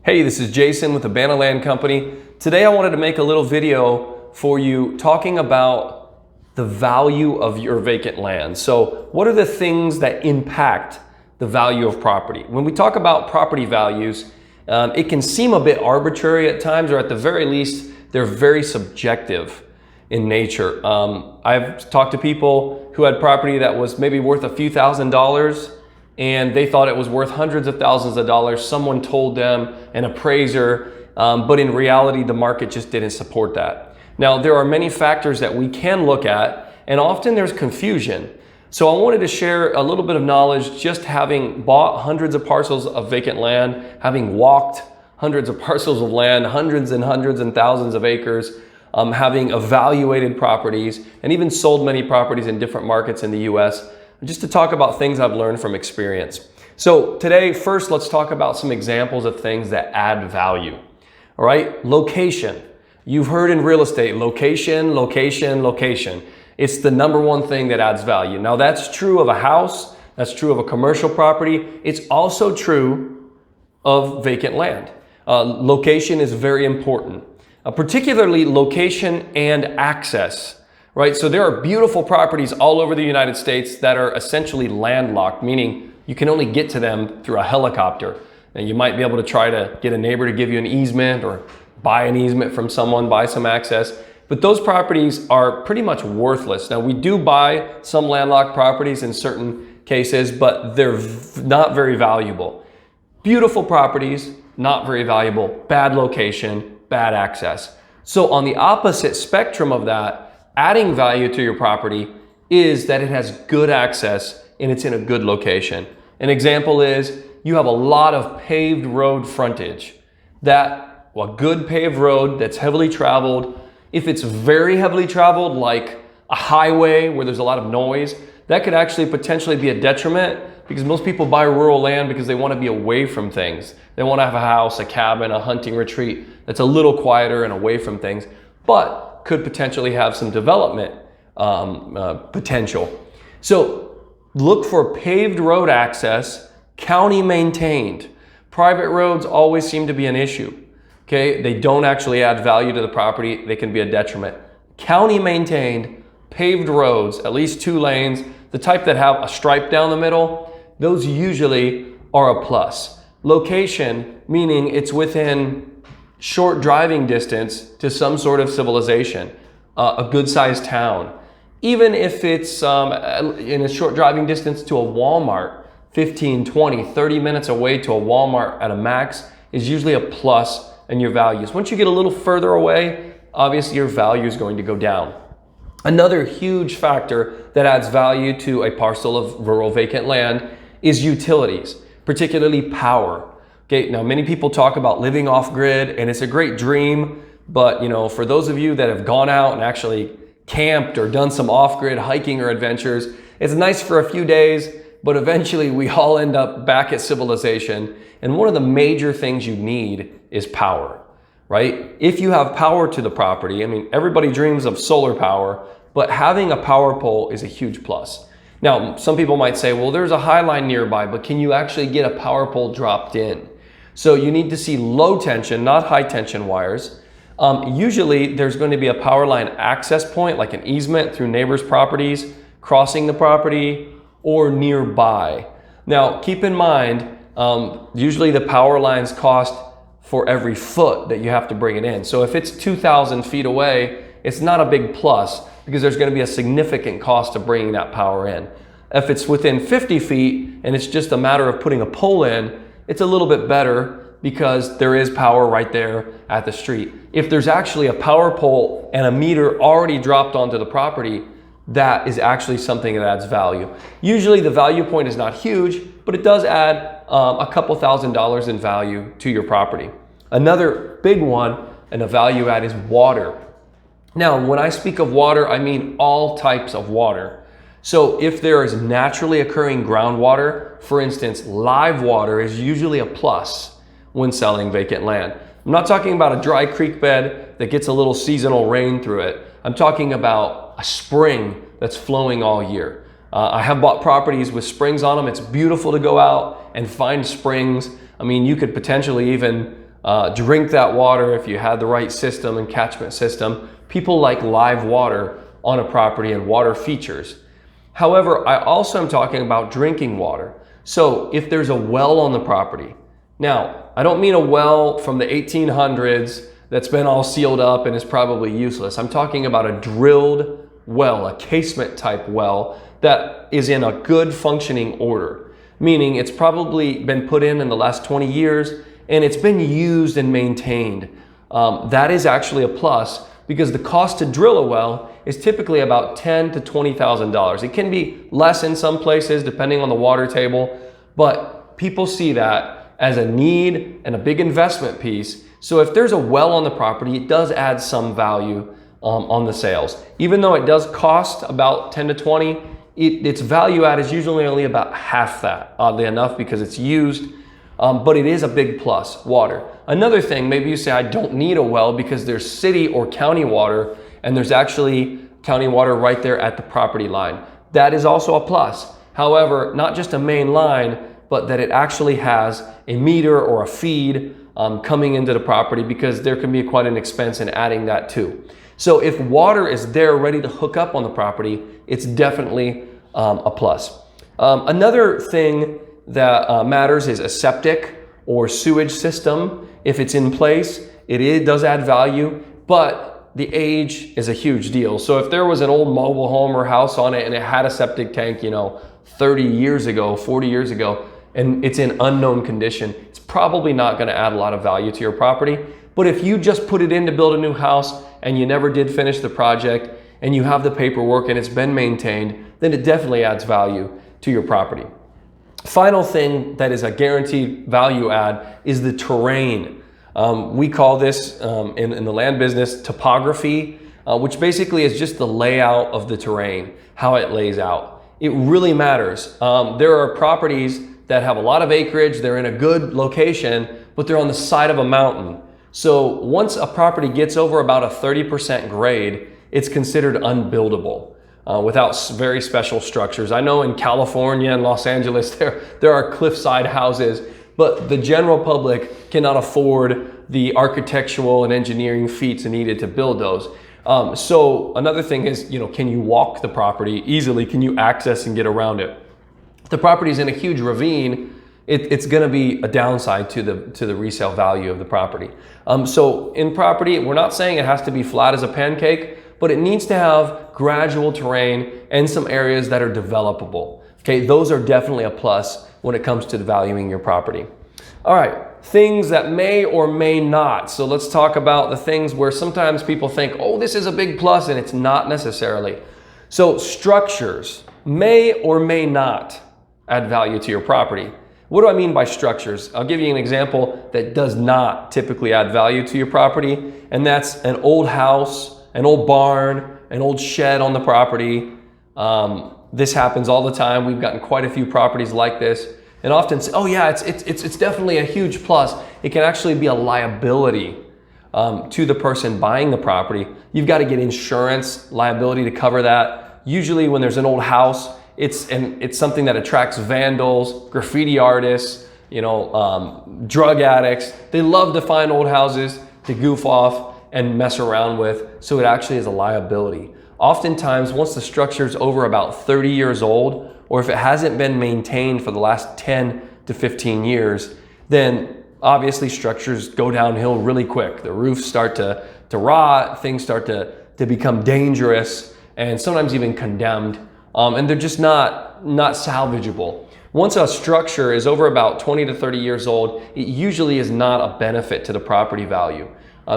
Hey, this is Jason with the Banna Land Company. Today I wanted to make a little video for you talking about the value of your vacant land. So what are the things that impact the value of property? When we talk about property values, it can seem a bit arbitrary at times, or at the very least, they're very subjective in nature. I've talked to people who had property that was maybe worth a few $1,000s, and they thought it was worth hundreds of thousands of dollars. Someone told them, an appraiser, but in reality, the market just didn't support that. Now, there are many factors that we can look at, and often there's confusion. So I wanted to share a little bit of knowledge, just having bought hundreds of parcels of vacant land, having walked hundreds of parcels of land, hundreds and thousands of acres, having evaluated properties, and even sold many properties in different markets in the US, just to talk about things I've learned from experience. So today, first, let's talk about some examples of things that add value. All right, location. You've heard in real estate, location, location, location. It's the number one thing that adds value. Now that's true of a house, that's true of a commercial property. It's also true of vacant land. Location is very important, particularly location and access. Right, so there are beautiful properties all over the United States that are essentially landlocked, meaning you can only get to them through a helicopter. Now you might be able to try to get a neighbor to give you an easement, or buy an easement from someone, buy some access, but those properties are pretty much worthless. Now we do buy some landlocked properties in certain cases, but they're not very valuable. Beautiful properties, not very valuable, bad location, bad access. So on the opposite spectrum of that, adding value to your property is that it has good access and it's in a good location. An example is you have a lot of paved road frontage. A good paved road that's heavily traveled, if it's very heavily traveled, like a highway where there's a lot of noise, that could actually potentially be a detriment, because most people buy rural land because they want to be away from things. They want to have a house, a cabin, a hunting retreat that's a little quieter and away from things, but could potentially have some development potential. So look for paved road access, county maintained. Private roads always seem to be an issue. Okay, they don't actually add value to the property. They can be a detriment. County maintained, paved roads, at least 2 lanes, the type that have a stripe down the middle, those usually are a plus. Location, meaning it's within short driving distance to some sort of civilization, a good sized town. Even if it's in a short driving distance to a Walmart, 15, 20, 30 minutes away to a Walmart at a max is usually a plus in your values. Once you get a little further away, obviously your value is going to go down. Another huge factor that adds value to a parcel of rural vacant land is utilities, particularly power. Okay, now many people talk about living off grid, and it's a great dream, but for those of you that have gone out and actually camped or done some off-grid hiking or adventures, it's nice for a few days, but eventually we all end up back at civilization. And one of the major things you need is power, right? If you have power to the property, everybody dreams of solar power, but having a power pole is a huge plus. Now, some people might say, well, there's a high line nearby, but can you actually get a power pole dropped in? So you need to see low tension, not high tension wires. Usually there's going to be a power line access point, like an easement through neighbors' properties, crossing the property, or nearby. Now keep in mind, usually the power lines cost for every foot that you have to bring it in. So if it's 2,000 feet away, it's not a big plus, because there's going to be a significant cost to bringing that power in. If it's within 50 feet and it's just a matter of putting a pole in, it's a little bit better because there is power right there at the street. If there's actually a power pole and a meter already dropped onto the property, that is actually something that adds value. Usually the value point is not huge, but it does add a couple $1,000s in value to your property. Another big one and a value add is water. Now, when I speak of water, I mean all types of water. So if there is naturally occurring groundwater, for instance, live water is usually a plus when selling vacant land. I'm not talking about a dry creek bed that gets a little seasonal rain through it. I'm talking about a spring that's flowing all year. I have bought properties with springs on them. It's beautiful to go out and find springs. You could potentially even drink that water if you had the right system and catchment system. People like live water on a property and water features. However, I also am talking about drinking water. So if there's a well on the property, now I don't mean a well from the 1800s that's been all sealed up and is probably useless. I'm talking about a drilled well, a casement type well that is in a good functioning order, meaning it's probably been put in the last 20 years and it's been used and maintained. That is actually a plus, because the cost to drill a well is typically about $10,000 to $20,000. It can be less in some places depending on the water table, but people see that as a need and a big investment piece. So if there's a well on the property, it does add some value on the sales. Even though it does cost about 10 to 20, its value add is usually only about half that, oddly enough, because it's used. But it is a big plus, water. Another thing, maybe you say, I don't need a well because there's city or county water, and there's actually county water right there at the property line. That is also a plus. However, not just a main line, but that it actually has a meter or a feed coming into the property, because there can be quite an expense in adding that too. So if water is there ready to hook up on the property, it's definitely a plus. Another thing that matters is a septic or sewage system. If it's in place, it does add value, but the age is a huge deal. So if there was an old mobile home or house on it and it had a septic tank, 30 years ago, 40 years ago, and it's in unknown condition, it's probably not going to add a lot of value to your property. But if you just put it in to build a new house and you never did finish the project and you have the paperwork and it's been maintained, then it definitely adds value to your property. Final thing that is a guaranteed value add is the terrain. We call this in the land business topography, which basically is just the layout of the terrain, how it lays out. It really matters. There are properties that have a lot of acreage, they're in a good location, but they're on the side of a mountain. So once a property gets over about a 30% grade, it's considered unbuildable. Without very special structures. I know in California and Los Angeles there are cliffside houses, but the general public cannot afford the architectural and engineering feats needed to build those. So another thing is, can you walk the property easily? Can you access and get around it? If the property is in a huge ravine, it's going to be a downside to the resale value of the property. So in property, we're not saying it has to be flat as a pancake, but it needs to have gradual terrain and some areas that are developable. Okay, those are definitely a plus when it comes to valuing your property. All right, things that may or may not. So let's talk about the things where sometimes people think, oh, this is a big plus, and it's not necessarily. So structures may or may not add value to your property. What do I mean by structures? I'll give you an example that does not typically add value to your property, and that's an old house, an old barn, an old shed on the property. This happens all the time. We've gotten quite a few properties like this, and often say, oh yeah, it's definitely a huge plus. It can actually be a liability to the person buying the property. You've got to get insurance liability to cover that. Usually when there's an old house, it's something that attracts vandals, graffiti artists, drug addicts. They love to find old houses to goof off and mess around with, so it actually is a liability. Oftentimes, once the structure is over about 30 years old, or if it hasn't been maintained for the last 10 to 15 years, then obviously structures go downhill really quick. The roofs start to rot, things start to become dangerous, and sometimes even condemned, and they're just not salvageable. Once a structure is over about 20 to 30 years old, it usually is not a benefit to the property value.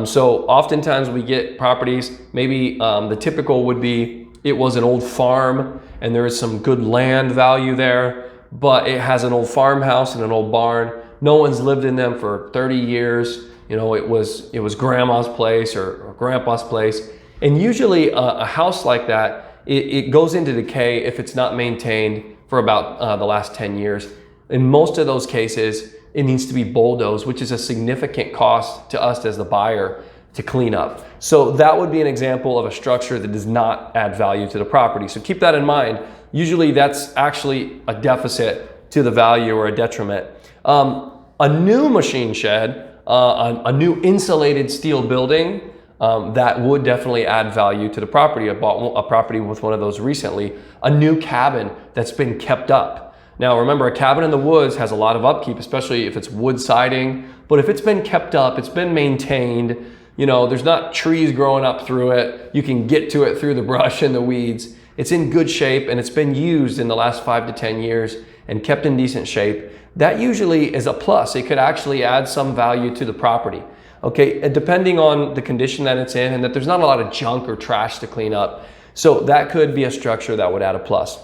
So oftentimes we get properties, maybe the typical would be it was an old farm and there is some good land value there, but it has an old farmhouse and an old barn. No one's lived in them for 30 years. It was grandma's place or grandpa's place. And usually a house like that, it goes into decay if it's not maintained for about the last 10 years. In most of those cases, it needs to be bulldozed, which is a significant cost to us as the buyer to clean up. So that would be an example of a structure that does not add value to the property. So keep that in mind. Usually that's actually a deficit to the value or a detriment. A new machine shed, a new insulated steel building, that would definitely add value to the property. I bought a property with one of those recently, a new cabin that's been kept up. Now remember, a cabin in the woods has a lot of upkeep, especially if it's wood siding, but if it's been kept up, it's been maintained, there's not trees growing up through it, you can get to it through the brush and the weeds, it's in good shape and it's been used in the last 5 to 10 years and kept in decent shape, that usually is a plus. It could actually add some value to the property. Okay, and depending on the condition that it's in and that there's not a lot of junk or trash to clean up. So that could be a structure that would add a plus.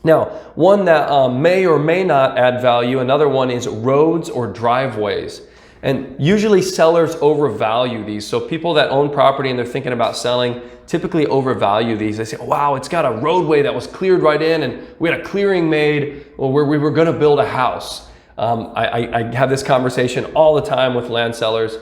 Now, one that may or may not add value, another one is roads or driveways. And usually sellers overvalue these. So people that own property and they're thinking about selling typically overvalue these. They say, wow, it's got a roadway that was cleared right in and we had a clearing made where we were gonna build a house. I have this conversation all the time with land sellers.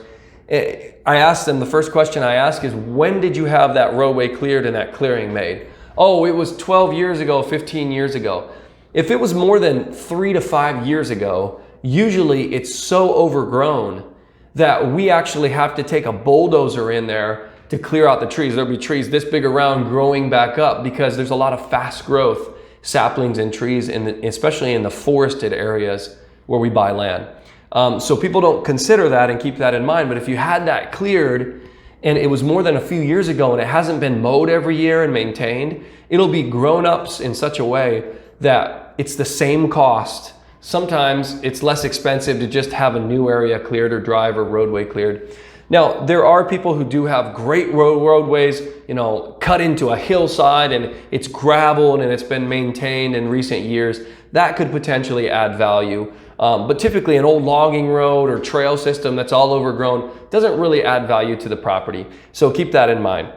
I ask them, the first question I ask is, when did you have that roadway cleared and that clearing made? Oh, it was 12 years ago, 15 years ago. If it was more than 3 to 5 years ago, usually it's so overgrown that we actually have to take a bulldozer in there to clear out the trees. There'll be trees this big around growing back up because there's a lot of fast growth saplings and trees, especially in the forested areas where we buy land. So people don't consider that and keep that in mind. But if you had that cleared and it was more than a few years ago and it hasn't been mowed every year and maintained, it'll be grown up in such a way that it's the same cost. Sometimes it's less expensive to just have a new area cleared or drive or roadway cleared. Now, there are people who do have great roadways, cut into a hillside and it's gravel and it's been maintained in recent years. That could potentially add value. But typically an old logging road or trail system that's all overgrown doesn't really add value to the property. So keep that in mind.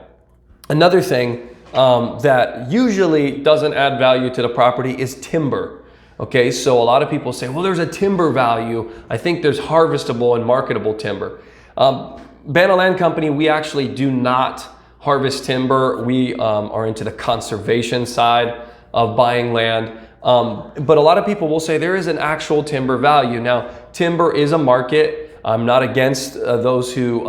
Another thing that usually doesn't add value to the property is timber. Okay, so a lot of people say, well, there's a timber value. I think there's harvestable and marketable timber. Banna Land Company, we actually do not harvest timber. We are into the conservation side of buying land. But a lot of people will say there is an actual timber value. Now, timber is a market. I'm not against those who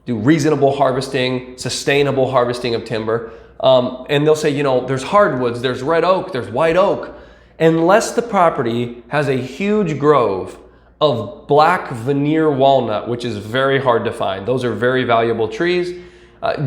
do reasonable harvesting, sustainable harvesting of timber. And they'll say, there's hardwoods, there's red oak, there's white oak. Unless the property has a huge grove of black veneer walnut, which is very hard to find. Those are very valuable trees.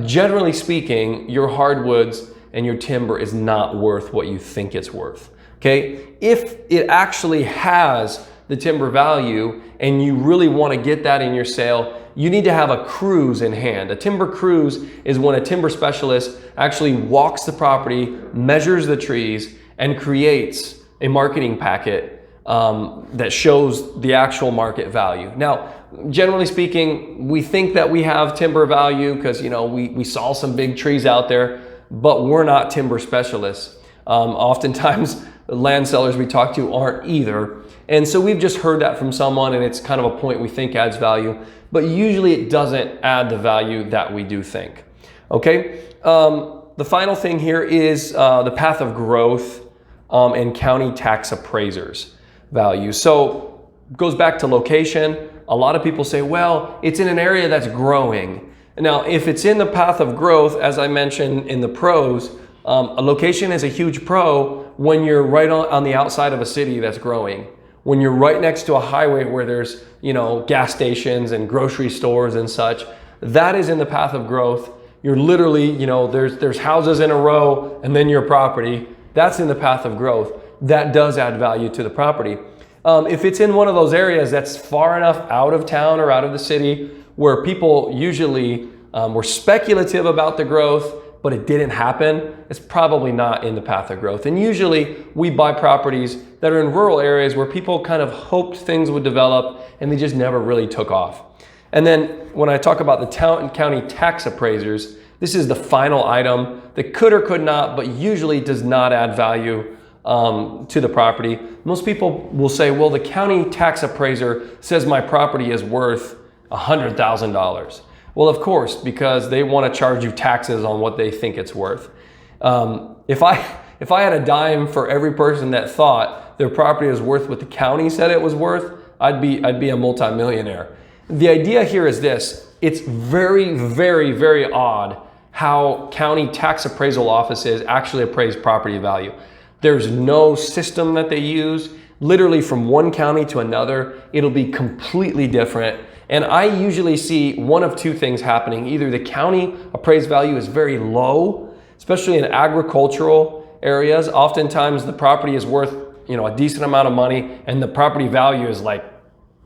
Generally speaking, your hardwoods and your timber is not worth what you think it's worth. Okay, if it actually has the timber value and you really want to get that in your sale, you need to have a cruise in hand. A timber cruise is when a timber specialist actually walks the property, measures the trees, and creates a marketing packet that shows the actual market value. Now, generally speaking, we think that we have timber value because we saw some big trees out there, but we're not timber specialists. Oftentimes, land sellers we talk to aren't either. And so we've just heard that from someone and it's kind of a point we think adds value, but usually it doesn't add the value that we do think. Okay, the final thing here is the path of growth and county tax appraisers value. So goes back to location. A lot of people say, well, it's in an area that's growing. Now, if it's in the path of growth, as I mentioned in the pros, a location is a huge pro when you're right on the outside of a city that's growing. When you're right next to a highway where there's, gas stations and grocery stores and such, that is in the path of growth. You're literally, there's houses in a row and then your property. That's in the path of growth. That does add value to the property. If it's in one of those areas that's far enough out of town or out of the city where people usually were speculative about the growth, but it didn't happen, it's probably not in the path of growth. And usually we buy properties that are in rural areas where people kind of hoped things would develop and they just never really took off. And then when I talk about the town and county tax appraisers, this is the final item that could or could not, but usually does not add value to the property. Most people will say, well, the county tax appraiser says my property is worth $100,000. Well, of course, because they want to charge you taxes on what they think it's worth. If I had a dime for every person that thought their property was worth what the county said it was worth, I'd be a multimillionaire. The idea here is this: it's very, very, very odd how county tax appraisal offices actually appraise property value. There's no system that they use. Literally from one county to another, it'll be completely different. And I usually see one of two things happening. Either the county appraised value is very low, especially in agricultural areas. Oftentimes the property is worth, a decent amount of money and the property value is like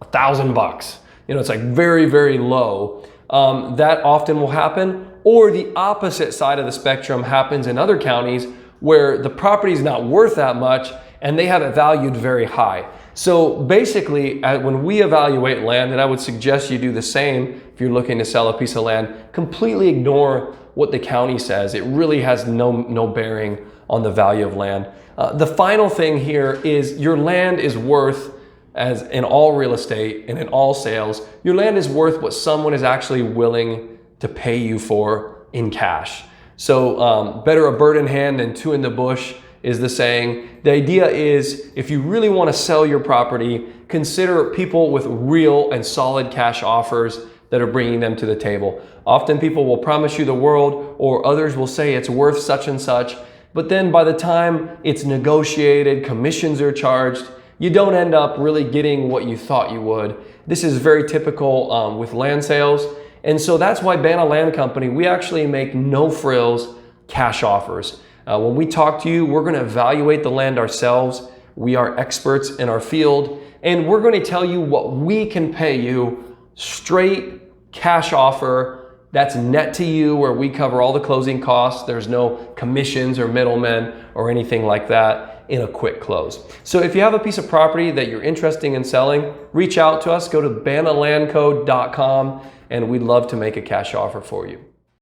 $1,000. It's like very, very low. That often will happen. Or the opposite side of the spectrum happens in other counties where the property is not worth that much and they have it valued very high. So basically, when we evaluate land, and I would suggest you do the same if you're looking to sell a piece of land, completely ignore what the county says. It really has no bearing on the value of land. The final thing here is your land is worth, as in all real estate and in all sales, your land is worth what someone is actually willing to pay you for in cash. So better a bird in hand than two in the bush is the saying. The idea is, if you really want to sell your property, consider people with real and solid cash offers that are bringing them to the table. Often people will promise you the world, or others will say it's worth such and such, but then by the time it's negotiated, commissions are charged, you don't end up really getting what you thought you would. This is very typical with land sales. And so that's why Banna Land Company, we actually make no frills cash offers. When we talk to you, we're going to evaluate the land ourselves. We are experts in our field, and we're going to tell you what we can pay you, straight cash offer that's net to you, where we cover all the closing costs. There's no commissions or middlemen or anything like that in a quick close. So if you have a piece of property that you're interested in selling, reach out to us, go to bannalandco.com, and we'd love to make a cash offer for you.